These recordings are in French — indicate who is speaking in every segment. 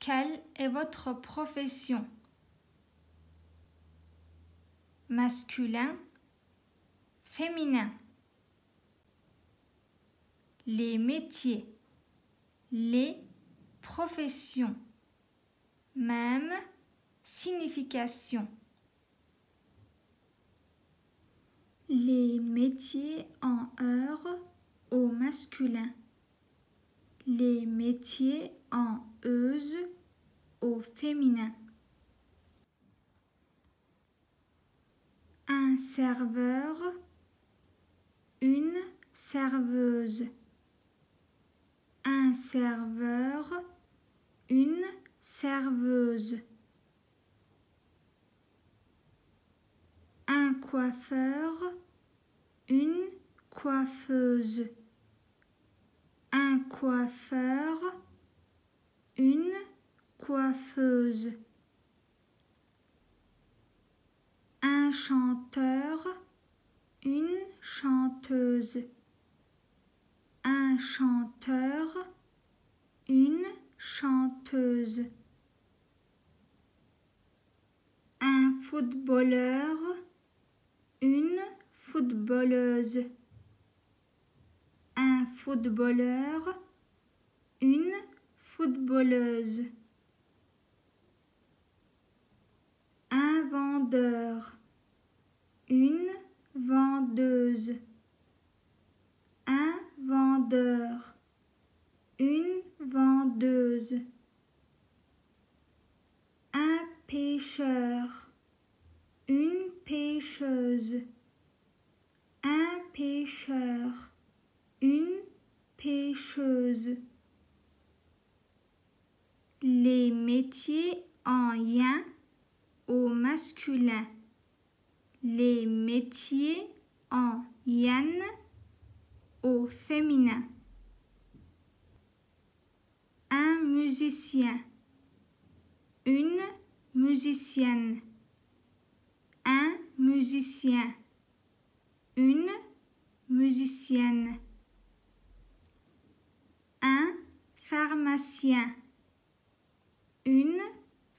Speaker 1: Quelle est votre profession? Masculin, féminin. Les métiers, les professions. Même signification. Les métiers en heures au masculin. Les métiers en euse au féminin. Un serveur, une serveuse. Un serveur, une serveuse. Un coiffeur, une coiffeuse. Un coiffeur, une coiffeuse. Un chanteur, une chanteuse. Un chanteur, une chanteuse. Un footballeur, une footballeuse. Un footballeur, une footballeuse. Un vendeur, une vendeuse. Un vendeur, une vendeuse. Un pêcheur, une pêcheuse. Un pêcheur, une pêcheuse. Les métiers en yin au masculin. Les métiers en yan au féminin. Un musicien, une musicienne. Un musicien, une musicienne. Un pharmacien, une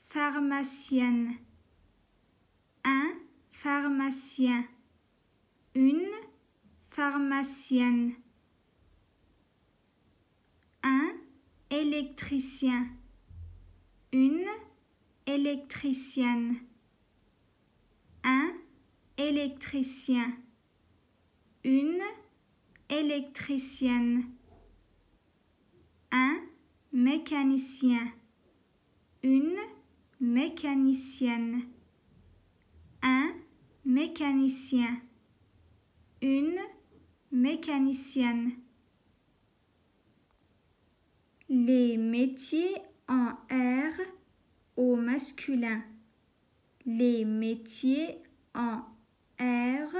Speaker 1: pharmacienne. Un pharmacien, une pharmacienne. Un électricien, une électricienne. Un électricien, une électricienne. Un mécanicien, une mécanicienne. Un mécanicien, une mécanicienne. Les métiers en R au masculin. Les métiers en R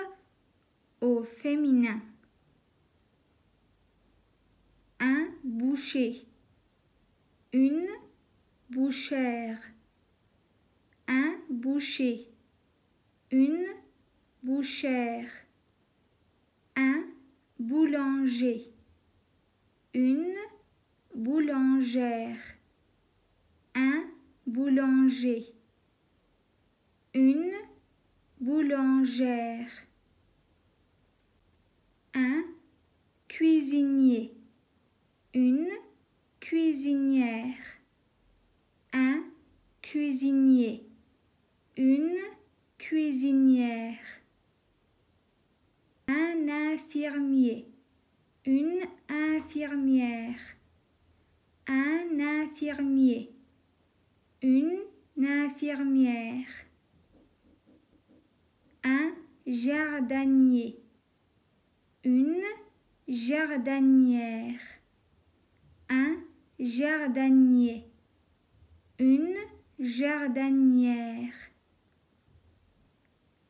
Speaker 1: au féminin. Un boucher, une bouchère. Un boucher, une bouchère. Un boulanger, une boulangère. Un boulanger, une boulangère. Un cuisinier, une cuisinière. Un cuisinier, une cuisinière. Un infirmier, une infirmière. Un infirmier, une infirmière. Un jardinier, une jardinière. Un jardinier, une jardinière.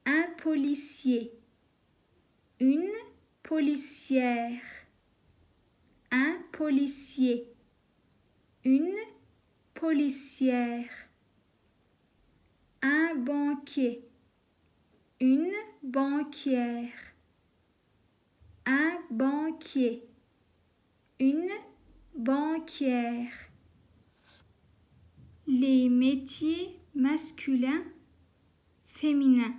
Speaker 1: Un policier, une policière. Un policier, une policière. Un banquier, une banquière. Un banquier, une banquière. Les métiers masculins, féminins.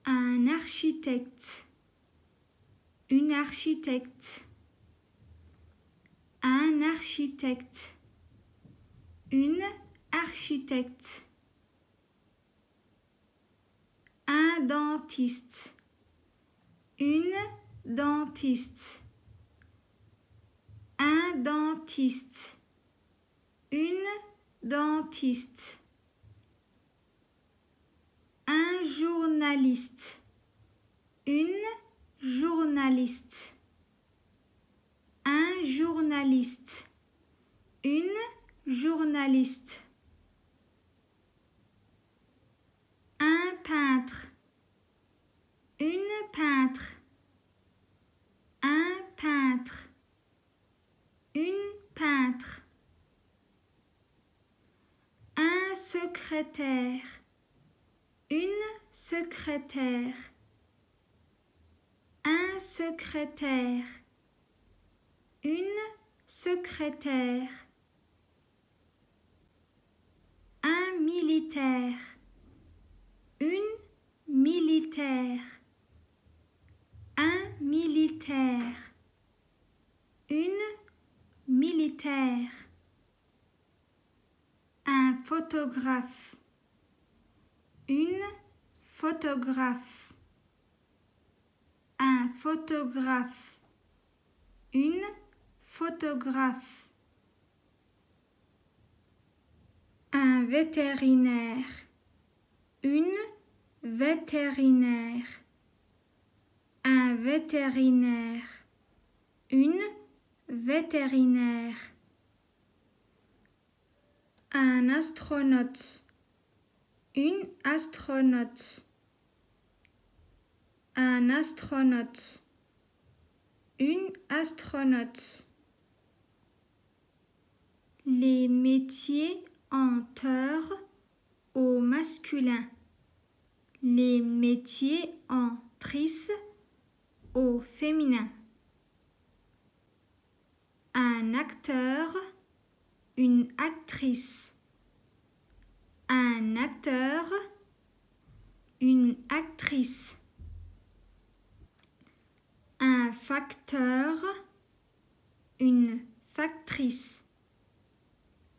Speaker 1: Un architecte, une architecte. Un architecte, une architecte. Un dentiste, une dentiste. Un dentiste, une dentiste. Un journaliste, une journaliste. Un journaliste, une journaliste. Un peintre, une peintre. Un peintre, une peintre. Un secrétaire, une secrétaire. Un secrétaire, une secrétaire. Un militaire, une militaire. Un militaire, une militaire. Un photographe, une photographe. Un photographe, une photographe. Un vétérinaire, une vétérinaire. Un vétérinaire, une vétérinaire. Un astronaute, une astronaute. Un astronaute, une astronaute. Les métiers en teur au masculin. Les métiers en trice au féminin. Un acteur, une actrice. Un acteur, une actrice. Un facteur, une factrice.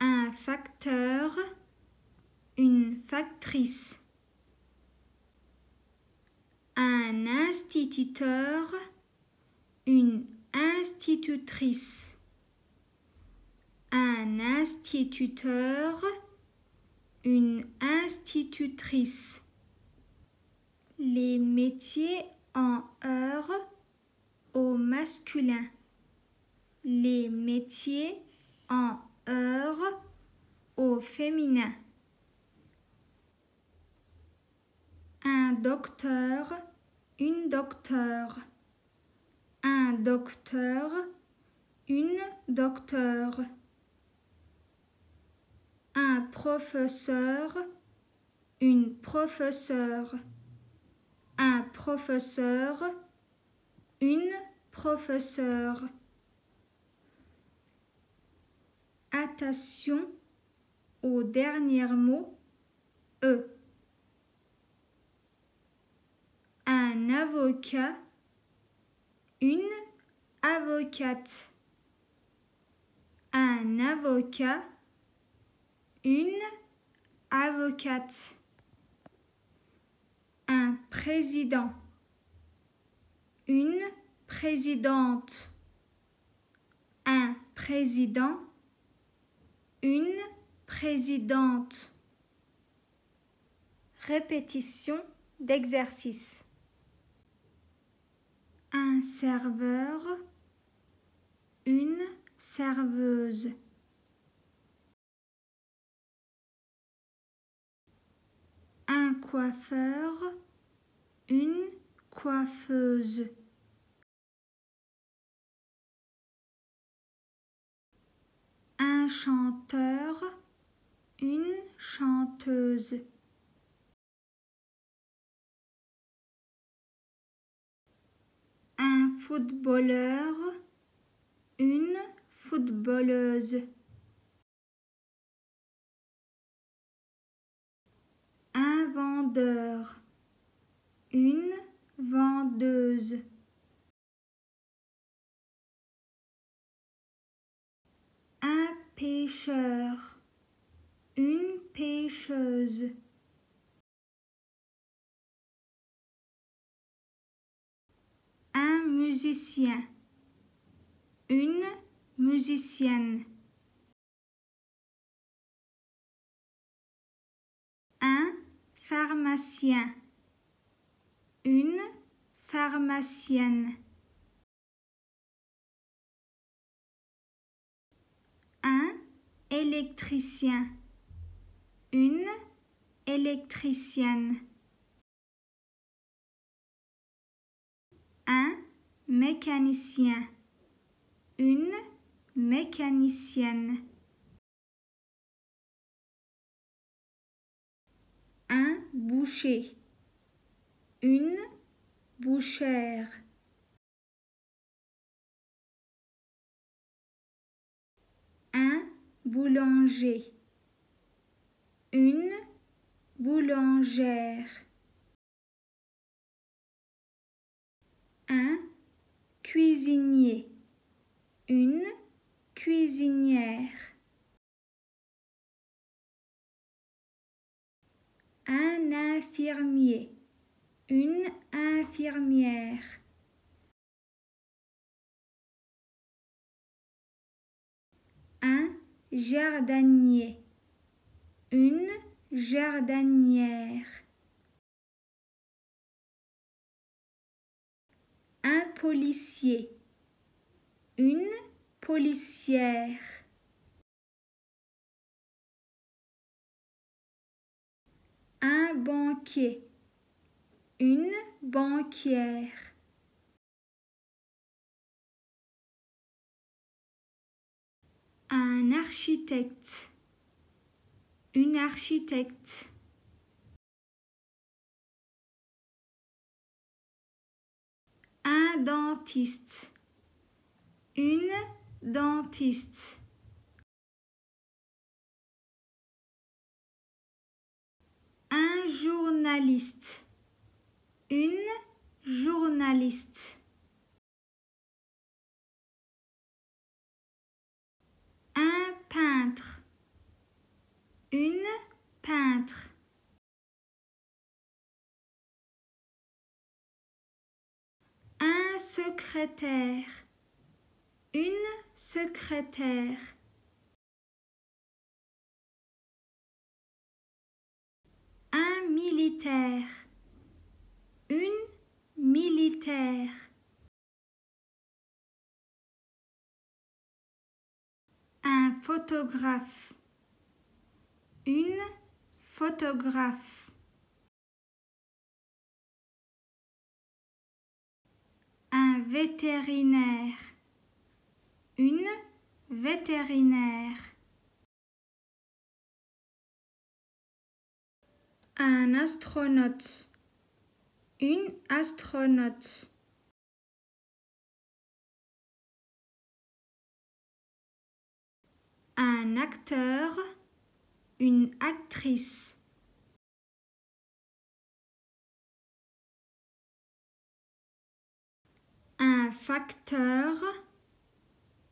Speaker 1: Un facteur, une factrice. Un instituteur, une institutrice. Un instituteur, une institutrice. Les métiers en heure au masculin. Les métiers en heure au féminin. Un docteur, une docteure. Un docteur, une docteure. Un professeur, une professeure. Un professeur, une professeure. Attention au dernier mot E. Un avocat, une avocate. Un avocat, une avocate. Un président, une présidente. Un président, une présidente. Répétition d'exercice. Un serveur, une serveuse. Un coiffeur, une coiffeuse. Un chanteur, une chanteuse. Un footballeur, une footballeuse. vendeur, une vendeuse. Un pêcheur, une pêcheuse. Un musicien, une musicienne. Un pharmacien, une pharmacienne. Un électricien, une électricienne. Un mécanicien, une mécanicienne. Un boucher, une bouchère. Un boulanger, une boulangère. Un cuisinier, une cuisinière. Un infirmier, une infirmière. Un jardinier, une jardinière. Un policier, une policière. Un banquier, une banquière. Un architecte, une architecte. Un dentiste, une dentiste. Un journaliste, une journaliste. Un peintre, une peintre. Un secrétaire, une secrétaire. Un militaire, une militaire. Un photographe, une photographe. Un vétérinaire, une vétérinaire. Un astronaute, une astronaute. Un acteur, une actrice. Un facteur,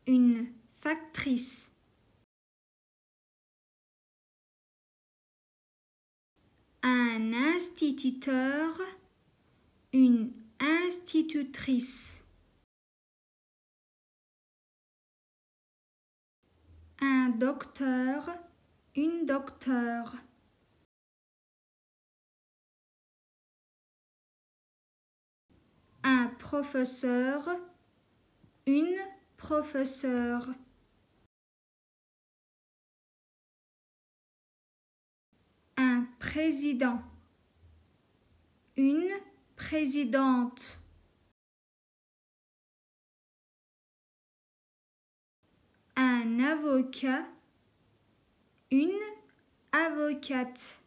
Speaker 1: une factrice. Un instituteur, une institutrice. Un docteur, une docteure. Un professeur, une professeure. Un président, une présidente. Un avocat, une avocate.